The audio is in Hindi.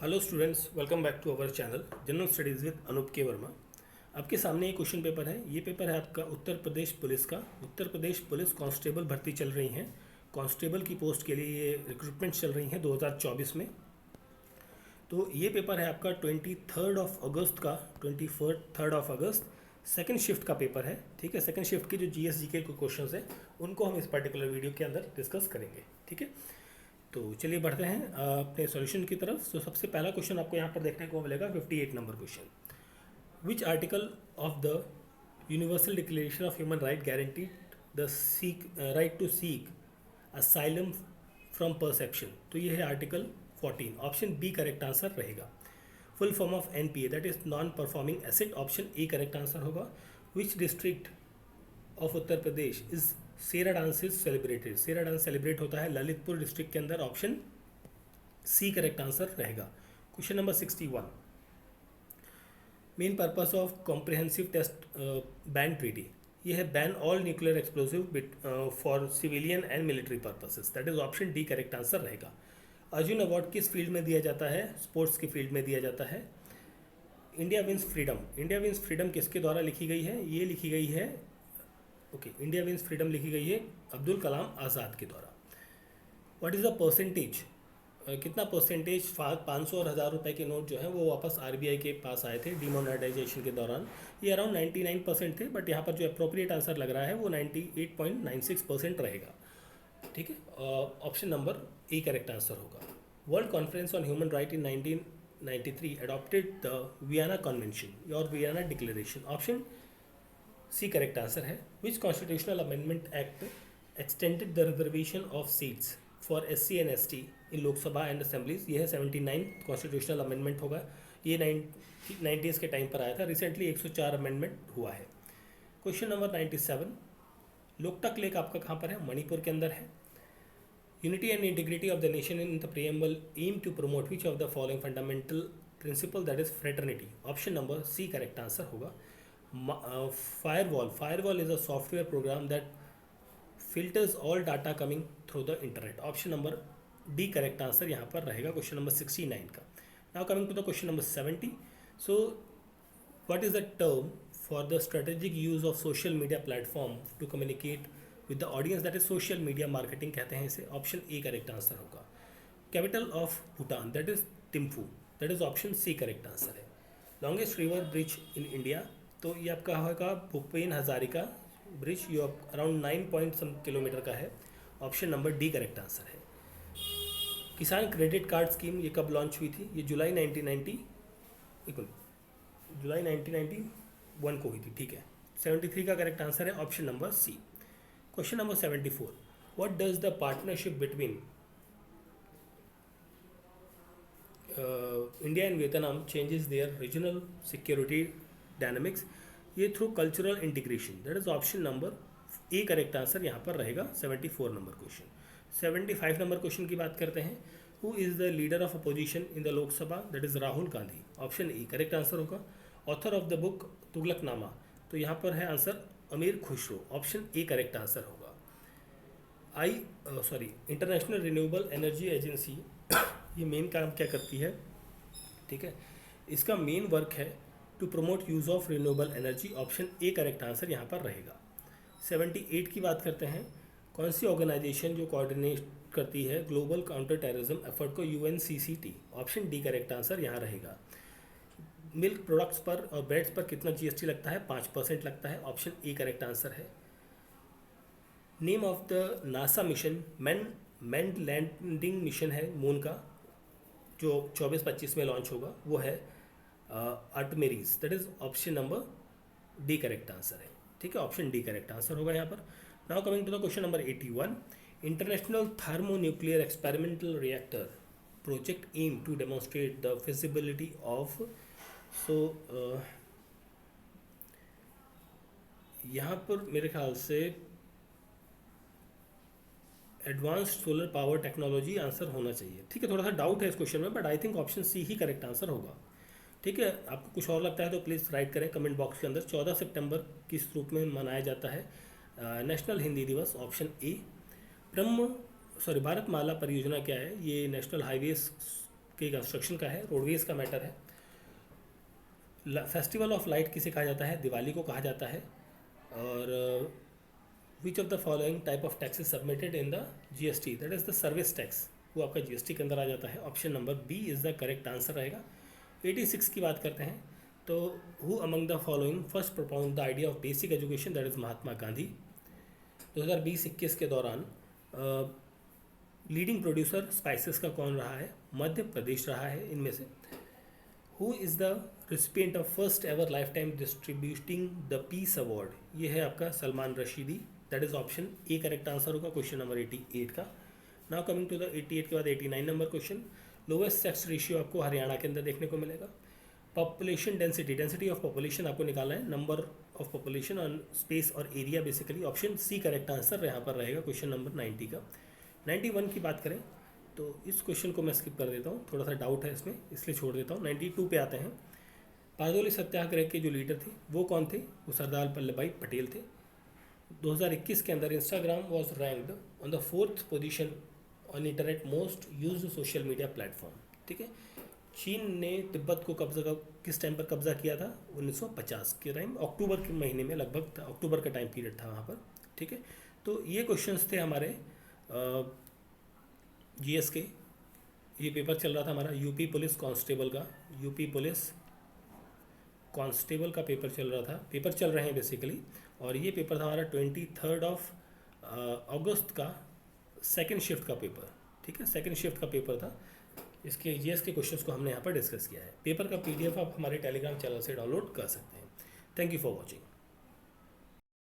Hello students, welcome back to our channel general studies with Anoop K Verma. आपके सामने एक क्वेश्चन पेपर है। ये पेपर है आपका उत्तर प्रदेश पुलिस का। उत्तर प्रदेश पुलिस कांस्टेबल भर्ती चल रही हैं। कांस्टेबल की पोस्ट के लिए ये रिक्रूटमेंट चल रही हैं 2024 में। तो ये पेपर है आपका 23 अगस्त का, 23 अगस्त सेकंड शिफ्ट का पेपर है। ठीक है, सेकंड शिफ्ट के जो जीएस जीके के क्वेश्चन हैं उनको हम इस पर्टिकुलर वीडियो के अंदर डिस्कस करेंगे। ठीक है, तो चलिए बढ़ते हैं अपने सॉल्यूशन की तरफ। तो सबसे पहला क्वेश्चन आपको यहाँ पर देखने को मिलेगा 58 number question. Which article of the universal declaration of human right guaranteed the seek right to seek asylum from perception. तो ये है article 14। Option B correct answer रहेगा। Full form of NPA that is non performing asset, option A correct answer होगा। Which district of Uttar Pradesh is Saira dance is celebrated. Saira dance celebrate होता है ललितपुर डिस्ट्रिक्ट के अंदर, ऑप्शन सी करेक्ट आंसर रहेगा। Question number 61। Main purpose of comprehensive test ban treaty. ये है ban all nuclear explosive for civilian and military purposes, that is option D correct answer रहेगा। अर्जुन अवार्ड किस फील्ड में दिया जाता है? स्पोर्ट्स की फील्ड में दिया जाता है। India wins freedom, India wins freedom किसके द्वारा लिखी गई है? ये लिखी गई है इंडिया विंस फ्रीडम लिखी गई है अब्दुल कलाम आज़ाद के द्वारा। What is the percentage? कितना परसेंटेज 500 और 1000 रुपये के नोट जो है वो वापस आरबीआई के पास आए थे डिमोनेटाइजेशन के दौरान? ये अराउंड 99% थे, बट यहाँ पर जो अप्रोप्रिएट आंसर लग रहा है वो 98.96% रहेगा। ठीक है, option number A correct answer होगा। World conference on human right in 1993 adopted the Vienna convention और Vienna declaration, option C correct answer है। Which constitutional amendment act extended the reservation of seats for SC and ST in Lok Sabha and assemblies? ये है 79 कॉन्स्टिट्यूशनल अमेंडमेंट होगा। ये 90s के टाइम पर आया था। रिसेंटली 104 अमेंडमेंट हुआ है। Question number 97। लोकटक लेक आपका कहाँ पर है? मणिपुर के अंदर है। Unity and integrity of the nation in the preamble aim to promote which of the following fundamental principle, that is fraternity, option number C correct answer होगा। Firewall is a software program that filters all data coming through the internet, option number D correct answer यहाँ पर रहेगा क्वेश्चन नंबर 69 का। Now coming to the question number 70. So what is the term for the strategic use of social media platform to communicate with the audience, that is social media marketing कहते हैं इसे, ऑप्शन ए करेक्ट आंसर होगा। Capital of Bhutan that is Thimphu, that is option C correct answer है। Longest river bridge in India, तो ये आपका होगा भूपेन हजारिका ब्रिज, ये अराउंड 9 पॉइंट सम किलोमीटर का है, option number D correct answer है। किसान क्रेडिट कार्ड स्कीम ये कब लॉन्च हुई थी? ये जुलाई 1991 को हुई थी। ठीक है, 73 का करेक्ट आंसर है, option number C. Question number 74। What does the partnership between India and Vietnam changes their regional security dynamics? ये through cultural integration, that is option number A correct answer यहाँ पर रहेगा 74 नंबर क्वेश्चन। 75 नंबर क्वेश्चन की बात करते हैं। Who is the leader of opposition in the Lok Sabha? That is Rahul Gandhi, option A correct answer होगा। Author of the book Tughlaqnama, तो यहाँ पर है answer Amir Khusro, option A correct answer होगा। इंटरनेशनल रिन्यूएबल एनर्जी एजेंसी ये मेन काम क्या करती है? ठीक है, इसका मेन वर्क है to promote use of renewable energy, option A correct answer यहाँ पर रहेगा। 78 की बात करते हैं। कौन सी ऑर्गेनाइजेशन जो कोऑर्डिनेट करती है ग्लोबल काउंटर टेररिज्म एफर्ट को? यूएनसीसीटी, ऑप्शन डी करेक्ट आंसर यहाँ रहेगा। मिल्क प्रोडक्ट्स पर और ब्रेड्स पर कितना जीएसटी लगता है? 5% लगता है, ऑप्शन ए करेक्ट आंसर है। Name of the NASA mission manned landing mission है मून का, जो 24-25 में लॉन्च होगा, वो है Artemis, that is option number D correct answer है। ठीक है, ऑप्शन डी करेक्ट आंसर होगा यहाँ पर। Now coming to the question number 81। International thermonuclear experimental reactor project aim to demonstrate the feasibility of, so यहाँ पर मेरे ख्याल से advanced solar power technology answer होना चाहिए। ठीक है, थोड़ा सा डाउट है इस क्वेश्चन में, but I think option C ही करेक्ट आंसर होगा। ठीक है, आपको कुछ और लगता है तो प्लीज़ राइट करें कमेंट बॉक्स के अंदर। 14 सितंबर किस रूप में मनाया जाता है नेशनल हिंदी दिवस? Option A. भारतमाला परियोजना क्या है? ये नेशनल हाईवेज आपके कंस्ट्रक्शन का है, रोडवेज का मैटर है। फेस्टिवल ऑफ लाइट किसे कहा जाता है? दिवाली को कहा जाता है। और which of the following type of taxes submitted in the GST, that is the service tax, वो आपका जीएसटी के अंदर आ जाता है। Option number B is the correct answer रहेगा। 86 की बात करते हैं तो who among the following first propound the idea of basic education, that is Mahatma Gandhi. 2020-21 के दौरान लीडिंग प्रोड्यूसर स्पाइसेस का कौन रहा है? मध्य प्रदेश रहा है इनमें से। Who is the recipient of first ever life time distributing the peace award, ये है आपका Salman Rashidi, that is option A correct answer होगा क्वेश्चन नंबर 88 का। नाउ कमिंग टू द 88 के बाद 89 number question. Lowest sex ratio आपको हरियाणा के अंदर देखने को मिलेगा। Population density, density of population आपको निकालना है, number of population on space और area basically. Option C correct answer यहाँ पर रहेगा क्वेश्चन नंबर 90 का। 91 की बात करें तो इस क्वेश्चन को मैं स्किप कर देता हूँ, थोड़ा सा डाउट है इसमें इसलिए छोड़ देता हूँ। 92 पे आते हैं। बारदोली सत्याग्रह के जो लीडर थे वो कौन थे? वो सरदार वल्लभ भाई पटेल थे। 2021 के अंदर Instagram was ranked on the 4th position on internet most used social media platform. ठीक है, चीन ने तिब्बत को किस टाइम पर कब्जा किया था? 1950 के टाइम, अक्टूबर के महीने में लगभग अक्टूबर का टाइम पीरियड था वहाँ पर। ठीक है, तो ये क्वेश्चंस थे हमारे जीएस के। ये पेपर चल रहा था हमारा यूपी पुलिस कांस्टेबल का, यूपी पुलिस कांस्टेबल का पेपर चल रहा था, पेपर चल रहे हैं बेसिकली। और ये पेपर था हमारा 23 अगस्त का सेकंड शिफ्ट का पेपर। ठीक है, सेकंड शिफ्ट का पेपर था। इसके जीएस के क्वेश्चंस को हमने यहाँ पर डिस्कस किया है। पेपर का पीडीएफ आप हमारे टेलीग्राम चैनल से डाउनलोड कर सकते हैं। Thank you for watching.